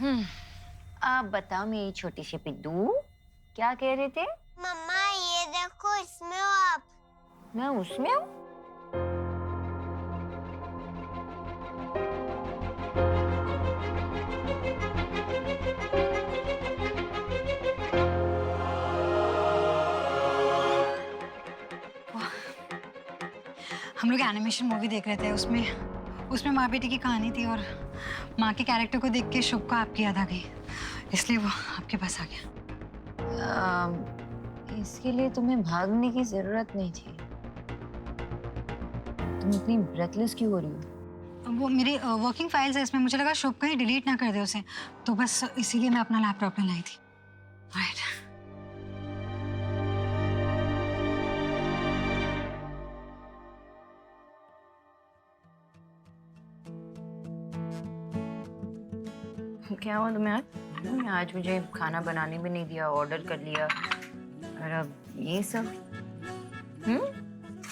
हम्म। आप बताओ मेरी छोटी सी पिद्दू, क्या कह रहे थे? मम्मा ये देखो, इसमें हो आप। मैं उसमें हूँ? हम लोग एनिमेशन मूवी देख रहे थे। उसमें उसमें माँ बेटी की कहानी थी और माँ के कैरेक्टर को देख के शुभ को आपकी याद आ गई, इसलिए वो आपके पास आ गया। इसके लिए तुम्हें भागने की जरूरत नहीं थी। तुम इतनी ब्रेथलेस क्यों हो रही हो? वो मेरी वर्किंग फाइल्स है, इसमें मुझे लगा शुभ कहीं डिलीट ना कर दे उसे, तो बस इसीलिए मैं अपना लैपटॉप में लाई थी। राइट। क्या हुआ तुम्हें आज? आज मुझे खाना बनाने भी नहीं दिया, ऑर्डर कर लिया और अब ये सब।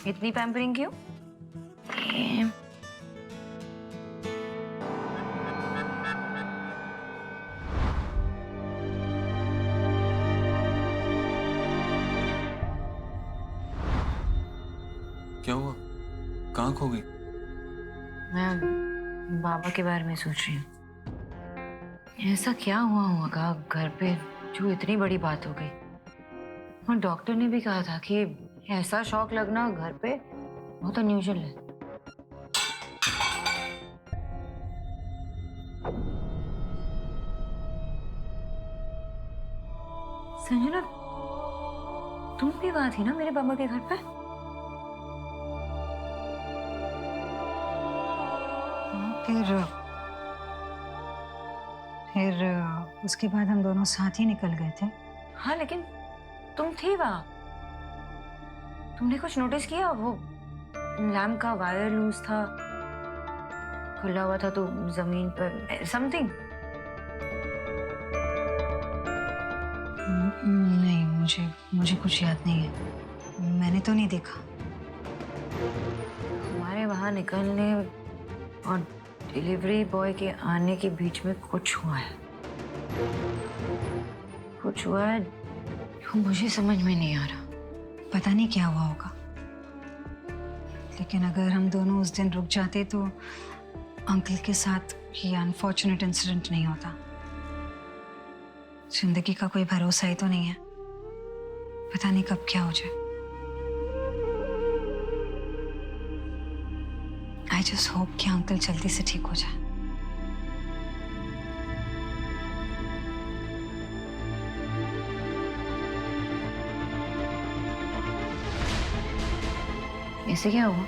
इतनी पैम्परिंग क्यों? क्या हुआ? कहाँ खो गई? मैं बाबा के बारे में सोच रही हूँ। ऐसा क्या हुआ होगा घर पे जो इतनी बड़ी बात हो गई? और डॉक्टर ने भी कहा था कि ऐसा शॉक लगना घर पे बहुत अनयूजुअल है। संजना, तुम भी वहां थी ना मेरे बाबा के घर पे? फिर उसके बाद हम दोनों साथ ही निकल गए थे। हाँ, लेकिन तुम थी वहां। तुमने कुछ नोटिस किया? वो लैम्प का वायर लूज था, खुला हुआ था तो जमीन पर समथिंग। नहीं, मुझे कुछ याद नहीं है, मैंने तो नहीं देखा। हमारे वहां निकलने और डिलीवरी बॉय के आने के बीच में कुछ हुआ है। कुछ हुआ है जो मुझे समझ में नहीं आ रहा। पता नहीं क्या हुआ होगा, लेकिन अगर हम दोनों उस दिन रुक जाते तो अंकल के साथ ये अनफॉर्चुनेट इंसिडेंट नहीं होता। जिंदगी का कोई भरोसा ही तो नहीं है, पता नहीं कब क्या हो जाए। आई जस्ट होप कि अंकल जल्दी से ठीक हो जाए। ऐसे क्या हुआ?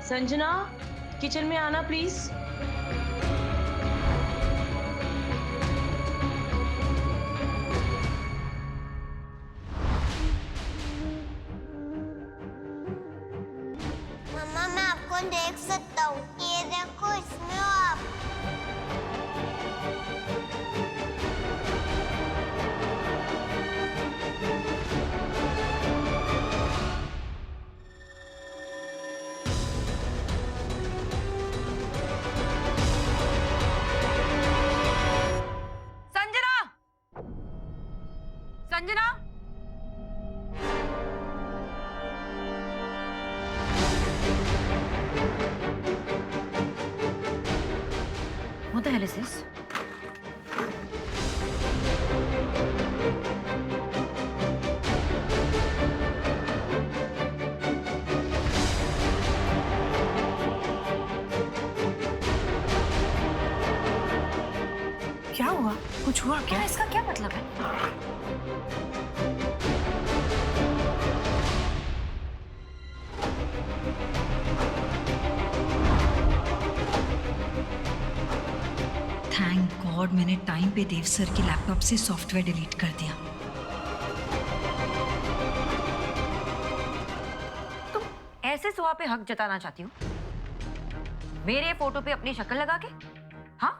संजना, किचन में आना प्लीज। मम्मा मैं आपको देख सकता हूँ, ये देखो, इसमें हो आप। Sanjana! Sanjana! What the hell is this? क्या हुआ? कुछ हुआ क्या? इसका क्या मतलब है? थैंक गॉड मैंने टाइम पे देव सर के लैपटॉप से सॉफ्टवेयर डिलीट कर दिया। तुम ऐसे सुहा पे हक जताना चाहती हो मेरे फोटो पे अपनी शक्ल लगा के? हाँ,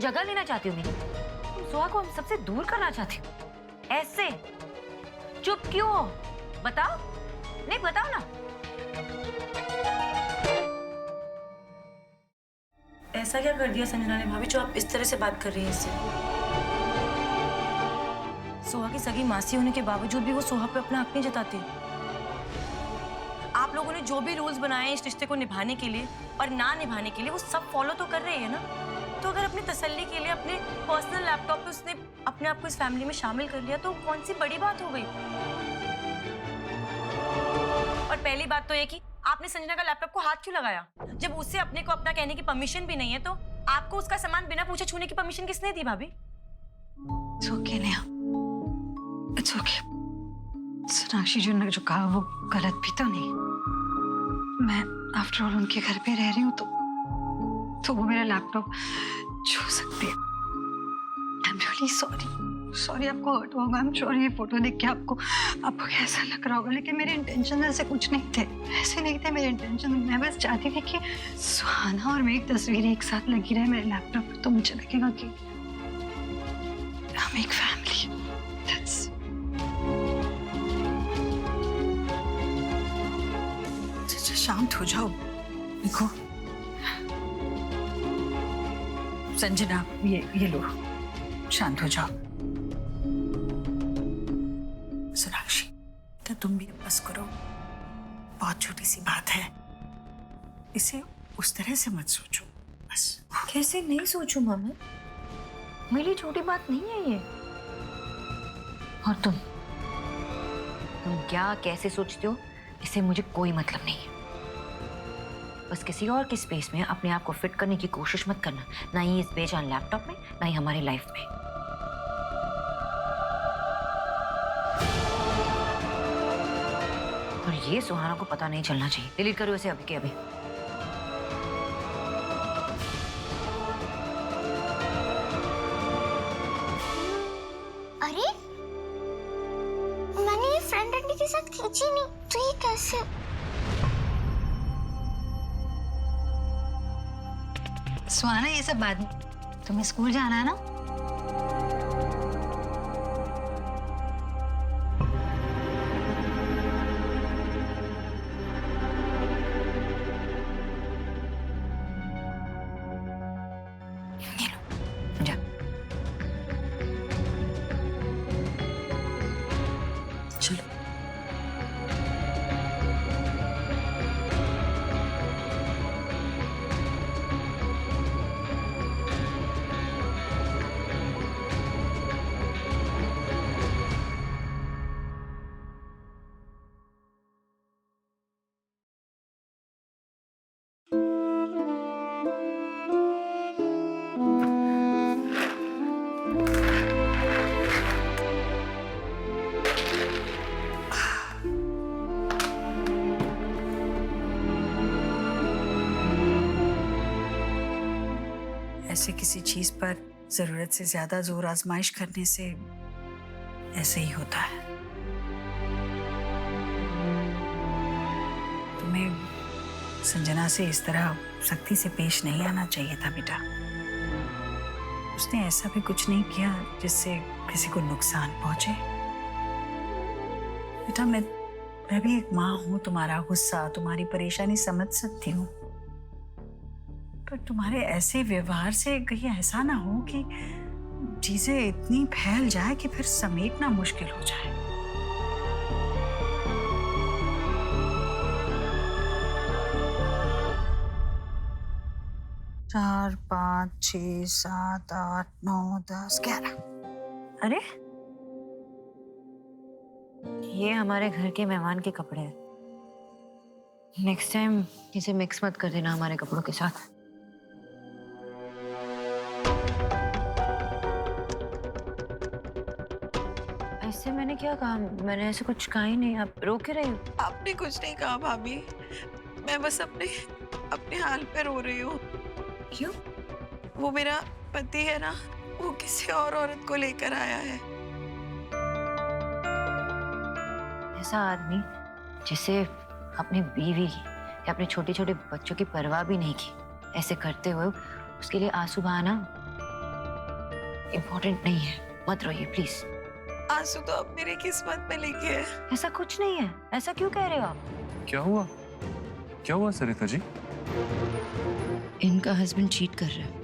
जगह लेना चाहती हो मेरी? तुम सुहा को हम सबसे दूर करना चाहती हो ऐसे? चुप क्यों हो? बताओ, नहीं बताओ ना। ऐसा क्या कर दिया संजना ने भाभी जो आप इस तरह से बात कर रही हैं इससे? सोहा की सगी मासी होने के बावजूद भी वो सोहा पे अपना हक नहीं जताती। आप लोगों ने जो भी रूल्स बनाए इस रिश्ते को निभाने के लिए और ना निभाने के लिए, वो सब फॉलो तो कर रहे हैं ना। तो अगर अपनी तसल्ली के लिए अपने पर्सनल लैपटॉप पे उसने अपने आप को इस फैमिली में शामिल कर लिया तो कौन सी बड़ी बात हो गई? और पहली बात तो ये कि आपने संजना का लैपटॉप को हाथ क्यों लगाया? जब उससे अपने को अपना कहने की परमिशन भी नहीं है तो आपको उसका सामान बिना पूछे छूने की परमिशन किसने दी भाभी? It's okay, Neha. It's okay। Sonakshi जी ने जो कहा वो गलत भी तो नहीं। मैं आफ्टर ऑल उनके घर पे रह रही हूँ तो वो मेरा लैपटॉप छू सकती है। आई एम रियली सॉरी आपको हर्ट होगा। आई एम श्योर ये फोटो देख के आपको कैसा लग रहा होगा, लेकिन मेरे इंटेंशन ऐसे कुछ नहीं थे। ऐसे नहीं थे मेरे इंटेंशन। मैं बस चाहती थी कि सुहाना और मेरी तस्वीरें एक साथ लगी रहे मेरे लैपटॉप पर, तो मुझे लगेगा कि हम एक फैमिली। शांत हो जाओ। देखो संजना, ये लो, शांत हो जाओ। सोनाक्षी, क्या तुम भी बस करो? बहुत छोटी सी बात है, इसे उस तरह से मत सोचो बस। कैसे नहीं सोचूं मामा? मेरी छोटी बात नहीं है ये। और तुम क्या कैसे सोचते हो इससे मुझे कोई मतलब नहीं है। बस किसी और के स्पेस में अपने आप को फिट करने की कोशिश मत करना, ना ही इस बेजान लैपटॉप में, ना ही हमारी लाइफ में। और ये सुहाना को पता नहीं चलना चाहिए। डिलीट करो इसे अभी के अभी। अरे मैंने ये फ्रेंड आंटी के साथ खींची नहीं, तो ये कैसे? सुहाना, ये सब बाद में, तुम्हें स्कूल जाना है ना? जा। चलो। ऐसे किसी चीज पर जरूरत से ज्यादा जोर आजमाइश करने से ऐसे ही होता है। तुम्हें संजना से इस तरह सख्ती से पेश नहीं आना चाहिए था बेटा। उसने ऐसा भी कुछ नहीं किया जिससे किसी को नुकसान पहुंचे। बेटा, मैं भी एक माँ हूं। तुम्हारा गुस्सा, तुम्हारी परेशानी समझ सकती हूँ, पर तुम्हारे ऐसे व्यवहार से कहीं ऐसा ना हो कि चीजें इतनी फैल जाए कि फिर समेटना मुश्किल हो जाए। चार, 5, 6, 7, 8, 9, 10, 11। अरे ये हमारे घर के मेहमान के कपड़े हैं। नेक्स्ट टाइम इसे मिक्स मत कर देना हमारे कपड़ों के साथ। ऐसे मैंने क्या कहा? मैंने ऐसे कुछ कहा ही नहीं। आप रो क्यों रही हो? आपने कुछ नहीं कहा भाभी, मैं बस अपने हाल पे रो रही हूँ। क्यों? वो मेरा पति है ना, वो किसी और औरत को लेकर आया है। ऐसा आदमी जिसे अपनी बीवी या अपने छोटे छोटे बच्चों की परवाह भी नहीं की, ऐसे करते हुए उसके लिए आंसू बहाना इम्पोर्टेंट नहीं है, मत रोइए प्लीज। आंसू तो अब मेरी किस्मत में लिखे है। ऐसा कुछ नहीं है, ऐसा क्यों कह रहे हो आप? क्या हुआ? क्या हुआ सरिता जी? इनका हस्बैंड चीट कर रहा है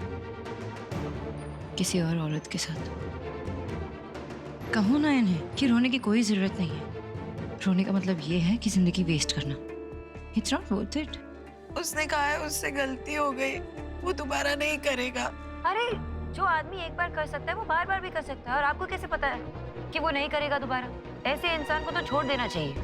किसी और औरत के साथ। कहो ना इन्हें कि रोने की कोई जरूरत नहीं है। रोने का मतलब ये है कि जिंदगी वेस्ट करना। It's not worth it. उसने कहा है उससे गलती हो गई, वो दोबारा नहीं करेगा। अरे जो आदमी एक बार कर सकता है वो बार बार भी कर सकता है, और आपको कैसे पता है कि वो नहीं करेगा दोबारा? ऐसे इंसान को तो छोड़ देना चाहिए।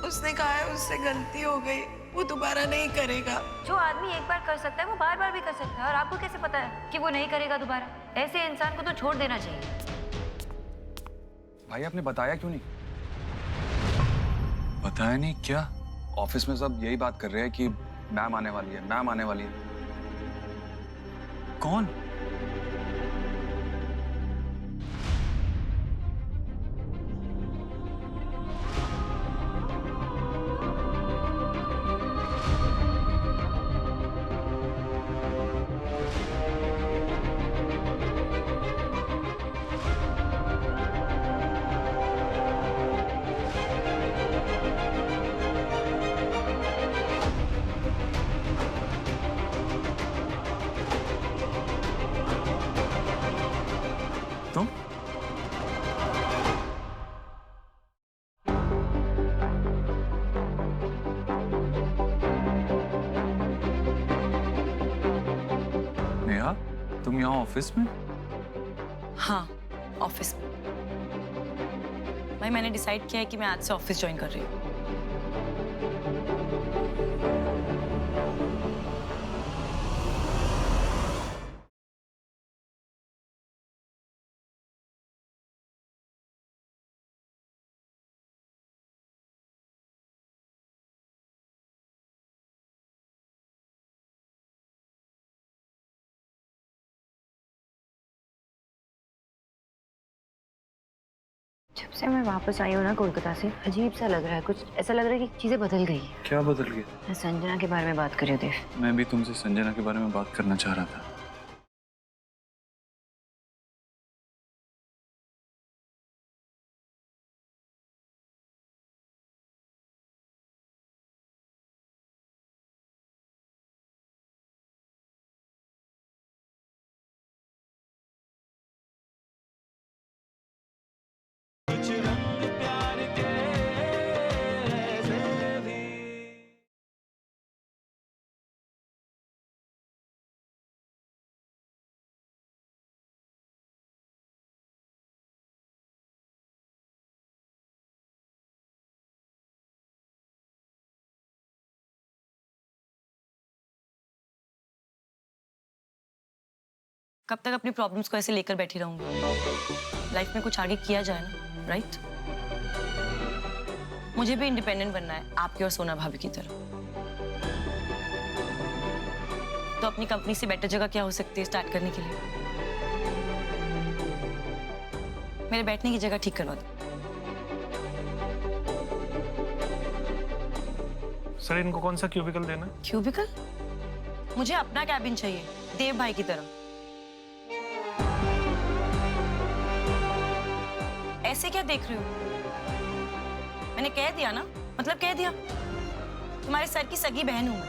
उसने कहा है उससे गलती हो गई, वो दोबारा नहीं करेगा। जो आदमी एक बार कर सकता है वो बार बार भी कर सकता है, और आपको कैसे पता है कि वो नहीं करेगा दोबारा? ऐसे इंसान को तो छोड़ देना चाहिए। भाई आपने बताया क्यों नहीं? बताया नहीं क्या? ऑफिस में सब यही बात कर रहे हैं कि मैम आने वाली है, मैम आने वाली है। कौन? तुम? नेहा, तुम यहाँ ऑफिस में? हाँ, ऑफिस में। भाई मैंने डिसाइड किया है कि मैं आज से ऑफिस ज्वाइन कर रही हूँ। जब से मैं वापस आई हूँ ना कोलकाता से, अजीब सा लग रहा है। कुछ ऐसा लग रहा है कि चीजें बदल गई हैं। क्या बदल गया? मैं संजना के बारे में बात कर रही हूँ देव। मैं भी तुमसे संजना के बारे में बात करना चाह रहा था। कब तक अपनी प्रॉब्लम्स को ऐसे लेकर बैठी रहूंगी? लाइफ में कुछ आगे किया जाए ना, राइट? मुझे भी इंडिपेंडेंट बनना है, आपकी और सोना भाभी की तरह। तो अपनी कंपनी से बेटर जगह क्या हो सकती है स्टार्ट करने के लिए? मेरे बैठने की जगह ठीक करवा दो। सर इनको कौन सा क्यूबिकल देना? क्यूबिकल? मुझे अपना कैबिन चाहिए, देव भाई की तरह। ऐसे क्या देख रही हो? मैंने कह दिया ना, मतलब कह दिया। तुम्हारे सर की सगी बहन हूं मैं।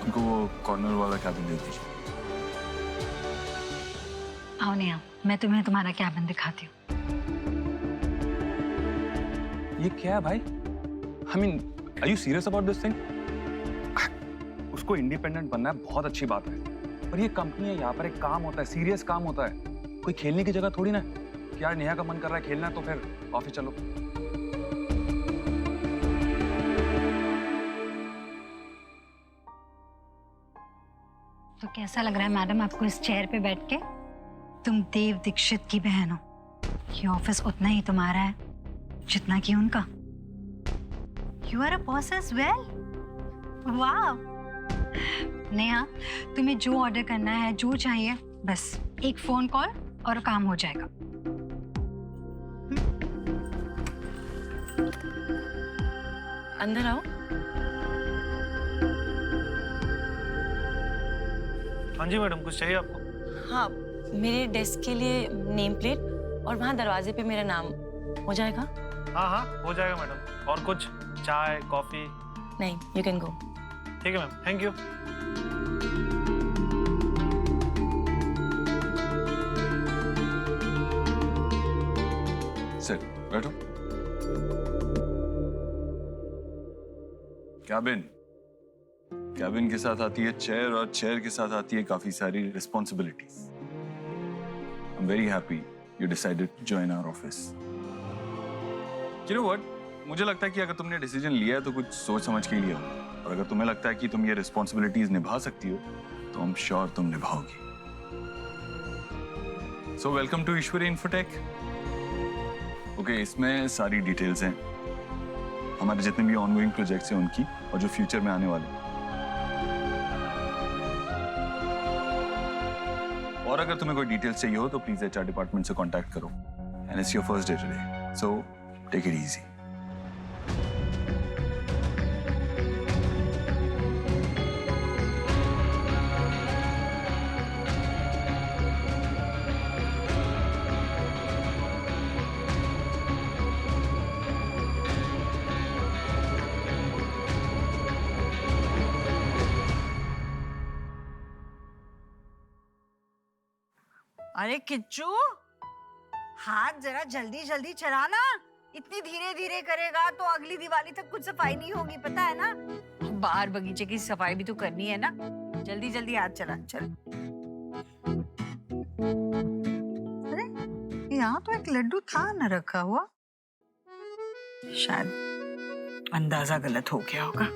उनको वो कॉर्नर वाला कैबिन दे दीजिए। आओ नेहा, मैं तुम्हें तुम्हारा कैबिन दिखाती हूँ। ये क्या है भाई? I mean, are you serious about this thing? उसको इंडिपेंडेंट बनना है, बहुत अच्छी बात है, पर ये कंपनी है, यहाँ पर एक काम होता है, सीरियस काम होता है। कोई खेलने की जगह थोड़ी ना कि यार नेहा का मन कर रहा है खेलना है तो फिर ऑफिस चलो। तो कैसा लग रहा है मैडम आपको इस चेयर पे बैठ के? तुम देव दीक्षित की बहन हो। ये ऑफिस उतना ही तुम्हारा है जितना कि उनका। You are a boss as well. Wow. Neha, तुम्हें जो ऑर्डर करना है, जो चाहिए, बस एक फोन कॉल और काम हो जाएगा। अंदर आओ। हाँ जी मैडम, कुछ चाहिए आपको? हाँ, मेरे डेस्क के लिए नेम प्लेट और वहाँ दरवाजे पे मेरा नाम हो जाएगा? हाँ हाँ, हो जाएगा मैडम। और कुछ चाय कॉफी? नहीं, यू कैन गो। ठीक है मैम, थैंक यू। सर बैठो। कैबिन के साथ आती है चेयर और चेयर के साथ आती है काफी सारी responsibilities. I am very happy you decided to join our office. You know what, मुझे लगता है कि अगर तुमने डिसीजन लिया है तो कुछ सोच समझ के ही लिया होगा, और अगर तुम्हें लगता है कि तुम ये रिस्पॉन्सिबिलिटीज निभा सकती हो तो आई एम श्योर तुम निभाओगी। So welcome to Ishwari Infotech. Okay, इसमें सारी डिटेल्स हैं, हमारे जितने भी ऑनगोइंग प्रोजेक्ट्स हैं उनकी, और जो फ्यूचर में आने वाले। और अगर तुम्हें कोई डिटेल्स चाहिए हो तो प्लीज एचआर डिपार्टमेंट से कांटेक्ट करो। And it's your first day today, so take it easy. अरे किच्चू, हाथ जरा जल्दी जल्दी चलाना। इतनी धीरे धीरे करेगा तो अगली दिवाली तक कुछ सफाई नहीं होगी, पता है ना। बाहर बगीचे की सफाई भी तो करनी है ना। जल्दी जल्दी हाथ चला, चल। अरे यहाँ तो एक लड्डू था न रखा हुआ, शायद अंदाजा गलत हो गया होगा।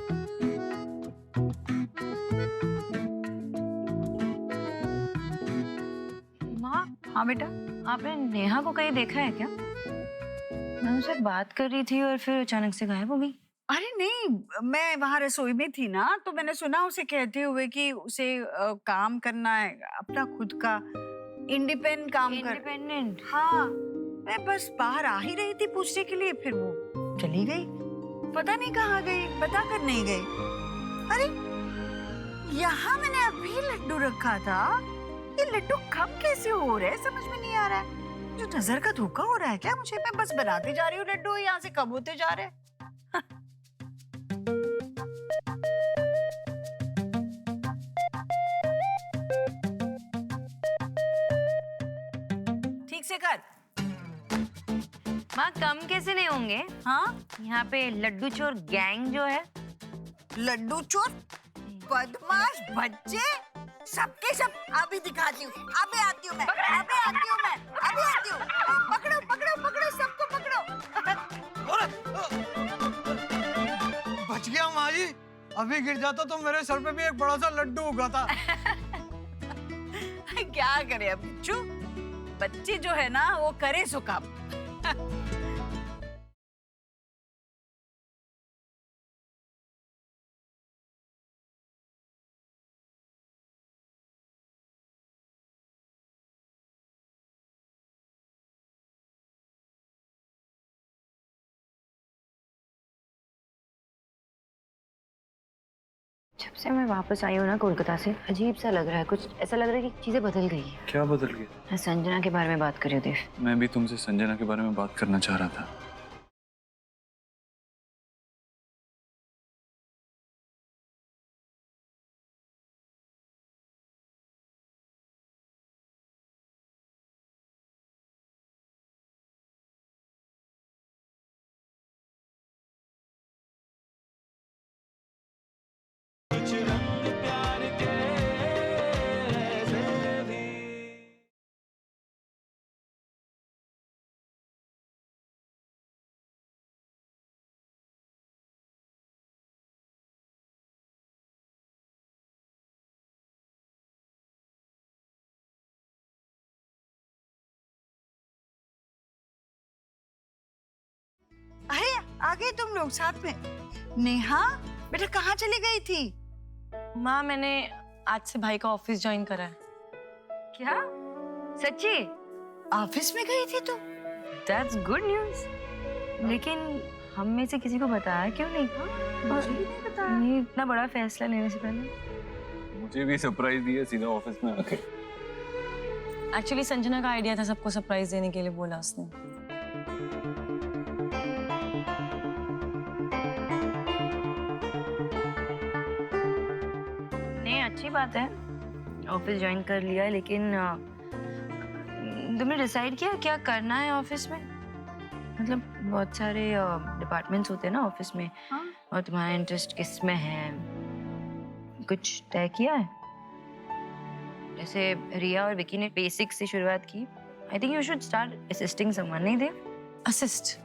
हाँ बेटा, आपने नेहा को कहीं देखा है क्या? मैं उनसे बात कर रही थी और फिर अचानक से गायब हो गई। अरे नहीं, मैं वहां रसोई में थी ना, तो मैंने सुना उसे कहते हुए कि उसे काम करना है अपना खुद का, इंडिपेंडेंट काम कर। इंडिपेंडेंट? हाँ, मैं बस बाहर आ ही रही थी पूछने के लिए, फिर वो चली गई। पता नहीं कहाँ गई, बता कर नहीं गई। अरे यहाँ मैंने अभी लड्डू रखा था, ये लड्डू कम कैसे हो रहे हैं समझ में नहीं आ रहा है। जो नजर का धोखा हो रहा है क्या मुझे? मैं बस बनाते जा रही हूँ लड्डू, यहाँ से कम होते जा रहे हैं। ठीक से कर। माँ, कम कैसे नहीं होंगे? हाँ, यहाँ पे लड्डू चोर गैंग जो है। लड्डू चोर, बदमाश बच्चे, सबके सब अभी दिखाती हूँ। अभी आती हूँ मैं, अभी आती हूँ मैं, अभी आती हूँ। पकड़ो पकड़ो पकड़ो, सबको पकड़ो। बच गया माँ जी, अभी गिर जाता तो मेरे सर पे भी एक बड़ा सा लड्डू उगा था। क्या करे अब बिच्छू, बच्चे जो है ना वो करे सो काम। जब से मैं वापस आई हूँ ना कोलकाता से, अजीब सा लग रहा है। कुछ ऐसा लग रहा है कि चीजें बदल गई हैं। क्या बदल गया? मैं संजना के बारे में बात कर रही हूँ देव। मैं भी तुमसे संजना के बारे में बात करना चाह रहा था। अरे आ गए तुम लोग साथ में। नेहा बेटा कहाँ चली गई थी? माँ, मैंने आज से भाई का ऑफिस ज्वाइन करा है। क्या सच्ची? ऑफिस में गई थी तू? That's good news. लेकिन हम में से किसी को बताया क्यों नहीं? मुझे भी नहीं बताया। ये इतना बड़ा फैसला लेने से पहले। मुझे भी सरप्राइज दिया सीधा ऑफिस में आके। एक्चुअली संजना का आइडिया था सबको सरप्राइज देने के लिए, बोला उसने। नहीं, अच्छी बात है ऑफिस ज्वाइन कर लिया, लेकिन तुमने डिसाइड किया क्या करना है ऑफिस में? मतलब बहुत सारे डिपार्टमेंट्स होते हैं ना ऑफिस में। हाँ। और तुम्हारा इंटरेस्ट किस में है, कुछ तय किया है? जैसे रिया और विकी ने बेसिक से शुरुआत की, I think you should start assisting someone, नहीं देव? असिस्ट?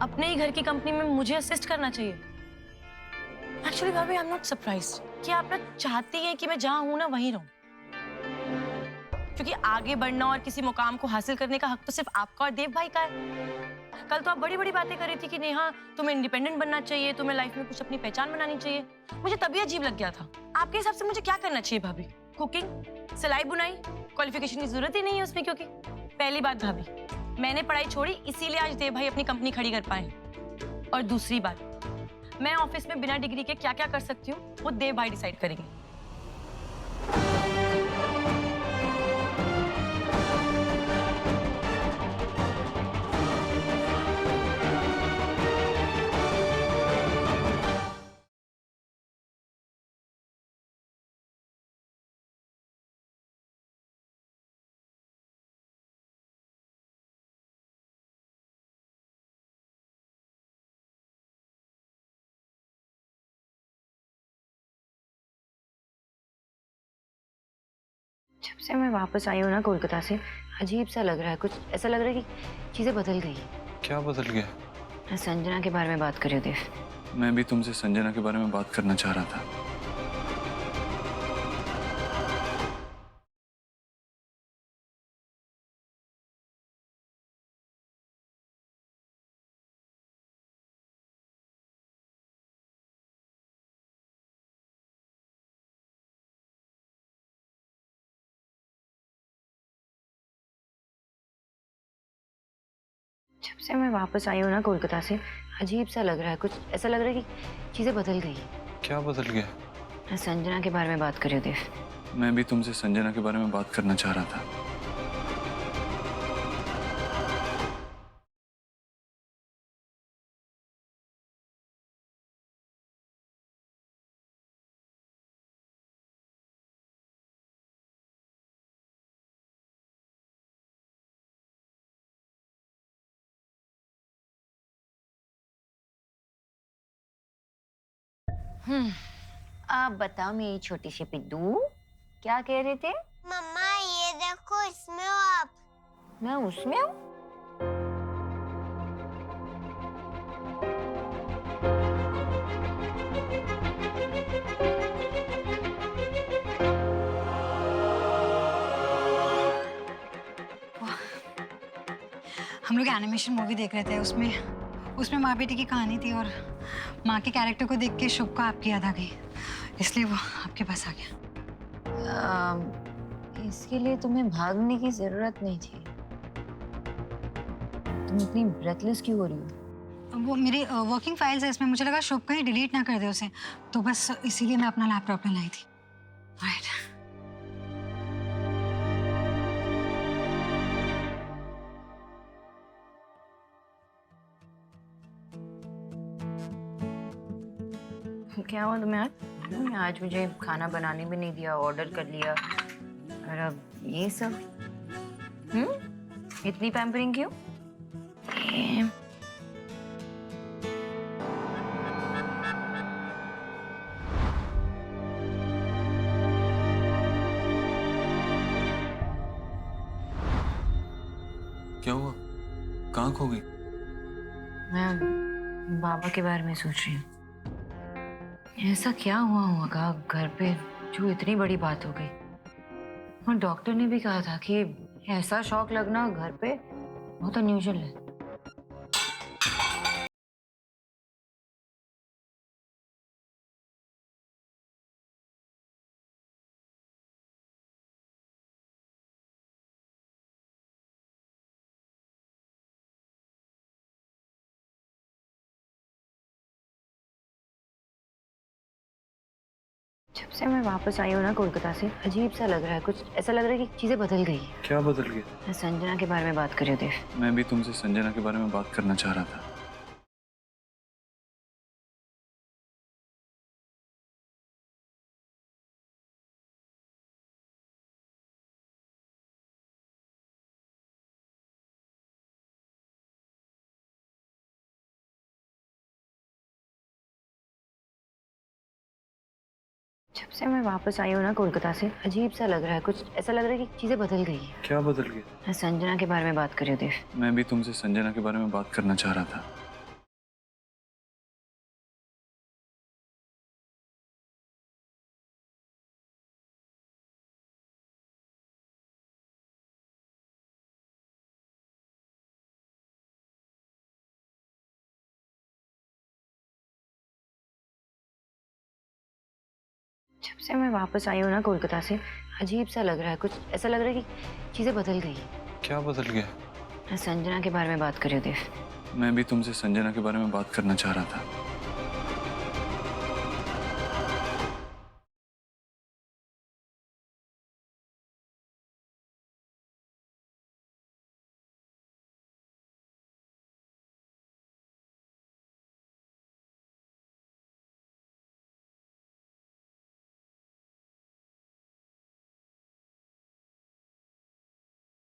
अपने ही घर की कंपनी में मुझे असिस्ट करना चाहिए? एक्चुअली भाभी, आई एम नॉट सरप्राइज्ड कि आप ना चाहती हैं कि मैं जहां हूं ना वहीं रहूं, क्योंकि आगे बढ़ना और किसी मुकाम को हासिल करने का हक तो सिर्फ आपका और देव भाई का है। कल तो आप बड़ी बड़ी बातें कर रही थी कि नेहा तुम्हें इंडिपेंडेंट बनना चाहिए, तुम्हें लाइफ में कुछ अपनी पहचान बनानी चाहिए। मुझे तभी अजीब लग गया था। आपके हिसाब से मुझे क्या करना चाहिए भाभी? कुकिंग, सिलाई बुनाई? क्वालिफिकेशन की जरूरत ही नहीं है उसमें, क्योंकि पहली बात भाभी, मैंने पढ़ाई छोड़ी इसीलिए आज देव भाई अपनी कंपनी खड़ी कर पाए। और दूसरी बात, मैं ऑफिस में बिना डिग्री के क्या क्या कर सकती हूँ वो देव भाई डिसाइड करेंगे। जब से मैं वापस आई हूँ ना कोलकाता से, अजीब सा लग रहा है। कुछ ऐसा लग रहा है कि चीजें बदल गई। क्या बदल गया? मैं संजना के बारे में बात कर रही हूँ देव। मैं भी तुमसे संजना के बारे में बात करना चाह रहा था। जब से मैं वापस आई हूँ ना कोलकाता से, अजीब सा लग रहा है। कुछ ऐसा लग रहा है कि चीजें बदल गई। क्या बदल गया? मैं संजना के बारे में बात कर रही हूँ देव। मैं भी तुमसे संजना के बारे में बात करना चाह रहा था। आप बताओ मेरी छोटी सी पिद्दू, क्या कह रहे थे? मम्मा ये देखो, इसमें हो आप। मैं उसमें हूँ? हम लोग एनिमेशन मूवी देख रहे थे, उसमें माँ बेटी की कहानी थी और माँ के कैरेक्टर को देख के शुभ को आपकी याद आ गई, इसलिए वो आपके पास आ गया। इसके लिए तुम्हें भागने की जरूरत नहीं थी। तुम इतनी ब्रेथलेस क्यों हो रही हो? वो मेरी वर्किंग फाइल्स है, इसमें मुझे लगा शुभ कहीं डिलीट ना कर दे उसे, तो बस इसीलिए मैं अपना लैपटॉप में लाई थी। राइट। क्या हुआ तुम्हें आज? आज मुझे खाना बनाने भी नहीं दिया, ऑर्डर कर लिया, और अब ये सब। इतनी पैम्परिंग क्यों? क्या हुआ? कहाँ खो गई? मैं बाबा के बारे में सोच रही हूँ। ऐसा क्या हुआ होगा घर पे जो इतनी बड़ी बात हो गई? और डॉक्टर ने भी कहा था कि ऐसा शॉक लगना घर पे बहुत अनयूजुअल है। जब से मैं वापस आई हूँ ना कोलकाता से, अजीब सा लग रहा है, कुछ ऐसा लग रहा है कि चीजें बदल गई। क्या बदल गया? मैं संजना के बारे में बात कर रही हूँ देव। मैं भी तुमसे संजना के बारे में बात करना चाह रहा था। जब से मैं वापस आई हूँ ना कोलकाता से, अजीब सा लग रहा है, कुछ ऐसा लग रहा है कि चीजें बदल गई। क्या बदल गया? मैं संजना के बारे में बात कर रही हूँ देव। मैं भी तुमसे संजना के बारे में बात करना चाह रहा था। जब से मैं वापस आई हूँ ना कोलकाता से, अजीब सा लग रहा है, कुछ ऐसा लग रहा है कि चीजें बदल गई। क्या बदल गया? मैं संजना के बारे में बात कर रही हूँ देव। मैं भी तुमसे संजना के बारे में बात करना चाह रहा था।